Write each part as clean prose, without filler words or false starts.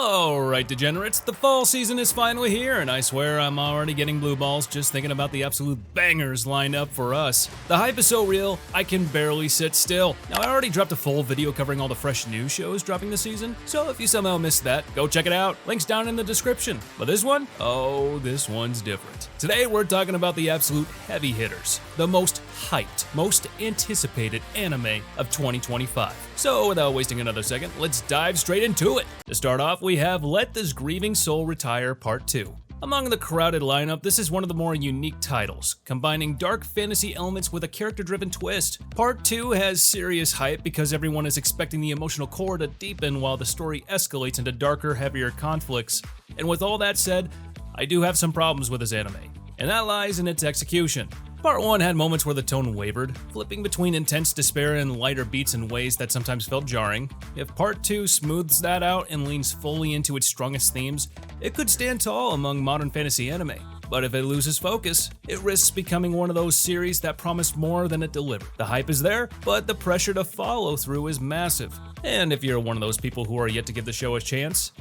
Alright, degenerates, the fall season is finally here, and I swear I'm already getting blue balls just thinking about the absolute bangers lined up for us. The hype is so real, I can barely sit still. Now, I already dropped a full video covering all the fresh new shows dropping this season, so if you somehow missed that, go check it out. Link's down in the description. But this one? Oh, this one's different. Today, we're talking about the absolute heavy hitters, the most hyped, most anticipated anime of 2025. So, without wasting another second, let's dive straight into it. To start off, we have Let This Grieving Soul Retire Part 2. Among the crowded lineup, this is one of the more unique titles, combining dark fantasy elements with a character-driven twist. Part 2 has serious hype because everyone is expecting the emotional core to deepen while the story escalates into darker, heavier conflicts. And with all that said, I do have some problems with this anime, and that lies in its execution. Part 1 had moments where the tone wavered, flipping between intense despair and lighter beats in ways that sometimes felt jarring. If Part 2 smooths that out and leans fully into its strongest themes, it could stand tall among modern fantasy anime. But if it loses focus, it risks becoming one of those series that promised more than it delivered. The hype is there, but the pressure to follow through is massive. And if you're one of those people who are yet to give the show a chance,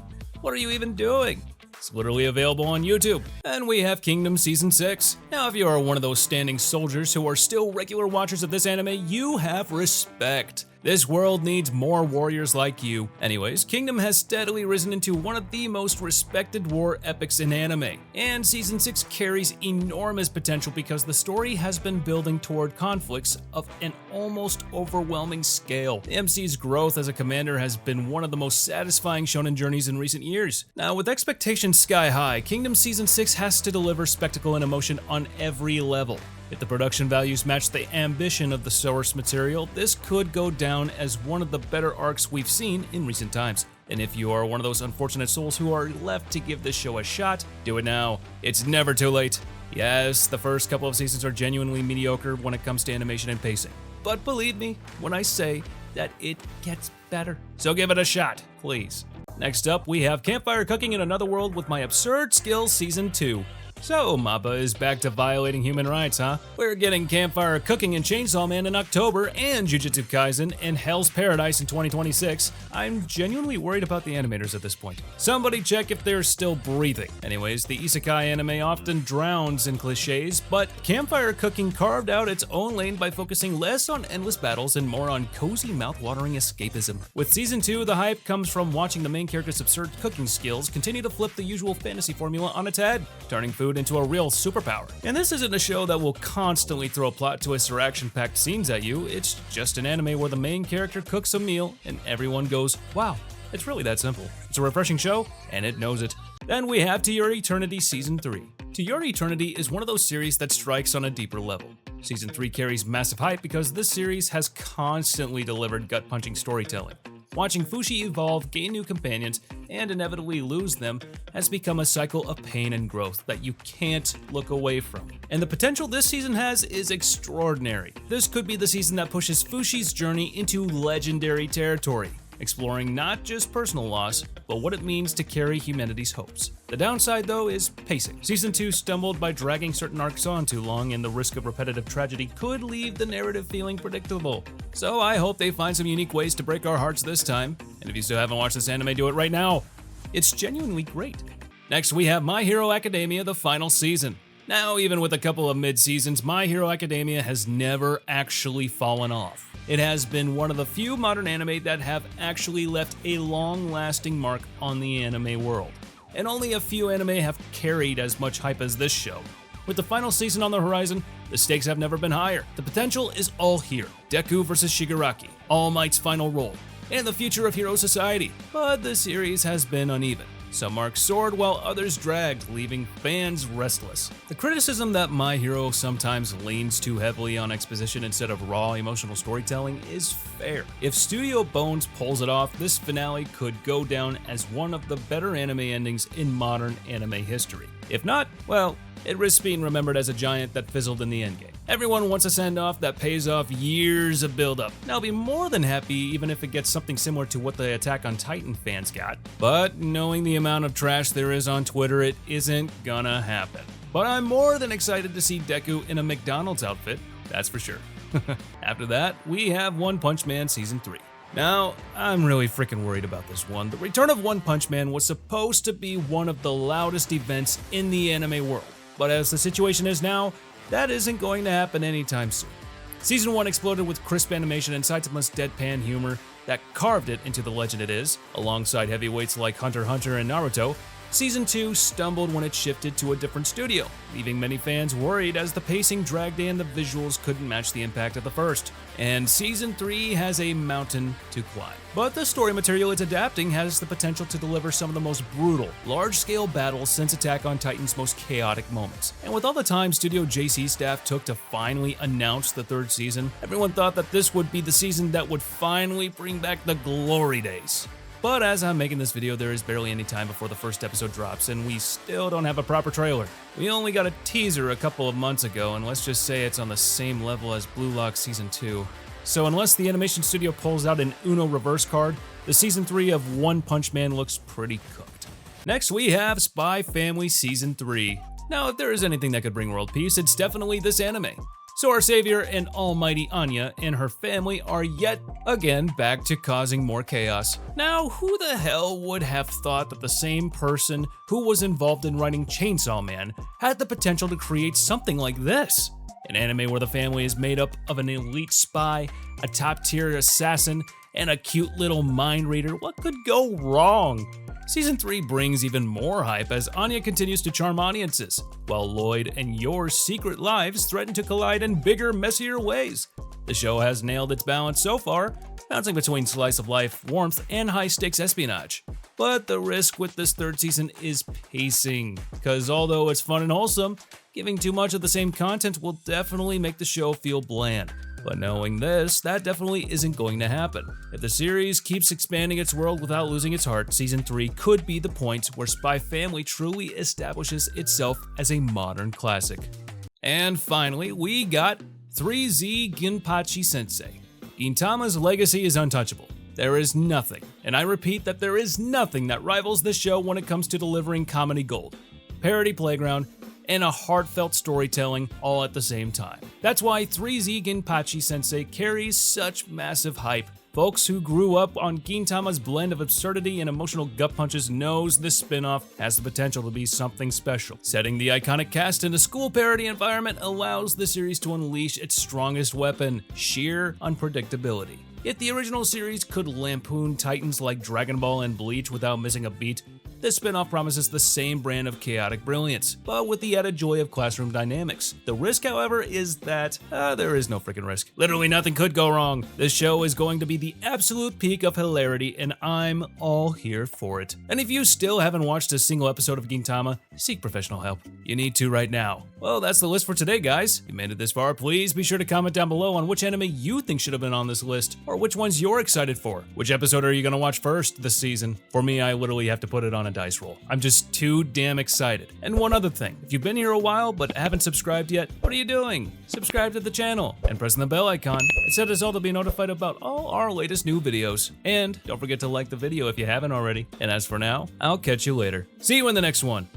what are you even doing? It's literally available on YouTube. And we have Kingdom Season 6. Now, if you are one of those standing soldiers who are still regular watchers of this anime, you have respect. This world needs more warriors like you. Anyways, Kingdom has steadily risen into one of the most respected war epics in anime, and Season 6 carries enormous potential because the story has been building toward conflicts of an almost overwhelming scale. The MC's growth as a commander has been one of the most satisfying shonen journeys in recent years. Now, with expectations sky high, Kingdom Season 6 has to deliver spectacle and emotion on every level. If the production values match the ambition of the source material, this could go down as one of the better arcs we've seen in recent times. And if you are one of those unfortunate souls who are left to give this show a shot, do it now. It's never too late. Yes, the first couple of seasons are genuinely mediocre when it comes to animation and pacing. But believe me when I say that it gets better. So give it a shot, please. Next up, we have Campfire Cooking in Another World with My Absurd Skills Season 2. So, MAPPA is back to violating human rights, huh? We're getting Campfire Cooking and Chainsaw Man in October, and Jujutsu Kaisen and Hell's Paradise in 2026. I'm genuinely worried about the animators at this point. Somebody check if they're still breathing. Anyways, the Isekai anime often drowns in cliches, but Campfire Cooking carved out its own lane by focusing less on endless battles and more on cozy, mouth-watering escapism. With Season 2, the hype comes from watching the main character's absurd cooking skills continue to flip the usual fantasy formula on its head, turning food into a real superpower. And this isn't a show that will constantly throw plot twists or action-packed scenes at you, it's just an anime where the main character cooks a meal and everyone goes, wow, it's really that simple. It's a refreshing show, and it knows it. Then we have To Your Eternity Season 3. To Your Eternity is one of those series that strikes on a deeper level. Season 3 carries massive hype because this series has constantly delivered gut-punching storytelling. Watching Fushi evolve, gain new companions, and inevitably lose them has become a cycle of pain and growth that you can't look away from. And the potential this season has is extraordinary. This could be the season that pushes Fushi's journey into legendary territory, exploring not just personal loss, but what it means to carry humanity's hopes. The downside, though, is pacing. Season 2 stumbled by dragging certain arcs on too long, and the risk of repetitive tragedy could leave the narrative feeling predictable. So I hope they find some unique ways to break our hearts this time. And if you still haven't watched this anime, do it right now. It's genuinely great. Next, we have My Hero Academia, the final season. Now, even with a couple of mid-seasons, My Hero Academia has never actually fallen off. It has been one of the few modern anime that have actually left a long-lasting mark on the anime world. And only a few anime have carried as much hype as this show. With the final season on the horizon, the stakes have never been higher. The potential is all here. Deku vs. Shigaraki, All Might's final role, and the future of Hero Society. But the series has been uneven. Some arcs soared while others dragged, leaving fans restless. The criticism that My Hero sometimes leans too heavily on exposition instead of raw emotional storytelling is fair. If Studio Bones pulls it off, this finale could go down as one of the better anime endings in modern anime history. If not, well, it risks being remembered as a giant that fizzled in the endgame. Everyone wants a send-off that pays off years of build-up. And I'll be more than happy even if it gets something similar to what the Attack on Titan fans got. But knowing the amount of trash there is on Twitter, it isn't gonna happen. But I'm more than excited to see Deku in a McDonald's outfit, that's for sure. After that, we have One Punch Man Season 3. Now, I'm really freaking worried about this one. The return of One Punch Man was supposed to be one of the loudest events in the anime world, but as the situation is now, that isn't going to happen anytime soon. Season 1 exploded with crisp animation and Saitama's deadpan humor that carved it into the legend it is. Alongside heavyweights like Hunter x Hunter and Naruto, Season 2 stumbled when it shifted to a different studio, leaving many fans worried as the pacing dragged and the visuals couldn't match the impact of the first. And Season 3 has a mountain to climb. But the story material it's adapting has the potential to deliver some of the most brutal, large-scale battles since Attack on Titan's most chaotic moments. And with all the time Studio JC staff took to finally announce the third season, everyone thought that this would be the season that would finally bring back the glory days. But as I'm making this video, there is barely any time before the first episode drops, and we still don't have a proper trailer. We only got a teaser a couple of months ago, and let's just say it's on the same level as Blue Lock Season 2. So unless the animation studio pulls out an Uno reverse card, the Season 3 of One Punch Man looks pretty cooked. Next we have Spy Family Season 3. Now if there is anything that could bring world peace, it's definitely this anime. So our savior and almighty Anya and her family are yet again back to causing more chaos. Now, who the hell would have thought that the same person who was involved in writing Chainsaw Man had the potential to create something like this? An anime where the family is made up of an elite spy, a top-tier assassin, and a cute little mind reader. What could go wrong? Season 3 brings even more hype as Anya continues to charm audiences, while Lloyd and Yor's secret lives threaten to collide in bigger, messier ways. The show has nailed its balance so far, bouncing between slice of life, warmth, and high-stakes espionage. But the risk with this third season is pacing, because although it's fun and wholesome, giving too much of the same content will definitely make the show feel bland. But knowing this, that definitely isn't going to happen. If the series keeps expanding its world without losing its heart, Season 3 could be the point where Spy Family truly establishes itself as a modern classic. And finally, we got 3Z Ginpachi Sensei. Gintama's legacy is untouchable. There is nothing, and I repeat that there is nothing that rivals this show when it comes to delivering comedy gold, parody playground, and a heartfelt storytelling all at the same time. That's why 3Z Ginpachi Sensei carries such massive hype. Folks who grew up on Gintama's blend of absurdity and emotional gut punches knows this spin-off has the potential to be something special. Setting the iconic cast in a school parody environment allows the series to unleash its strongest weapon, sheer unpredictability. If the original series could lampoon titans like Dragon Ball and Bleach without missing a beat, this spin-off promises the same brand of chaotic brilliance, but with the added joy of classroom dynamics. The risk, however, is that there is no freaking risk. Literally nothing could go wrong. This show is going to be the absolute peak of hilarity, and I'm all here for it. And if you still haven't watched a single episode of Gintama, seek professional help. You need to right now. Well, that's the list for today, guys. If you made it this far, please be sure to comment down below on which anime you think should have been on this list, or which ones you're excited for. Which episode are you gonna watch first this season? For me, I literally have to put it on a dice roll. I'm just too damn excited. And one other thing, if you've been here a while but haven't subscribed yet, what are you doing? Subscribe to the channel and press the bell icon. It set us all to be notified about all our latest new videos. And don't forget to like the video if you haven't already. And as for now, I'll catch you later. See you in the next one.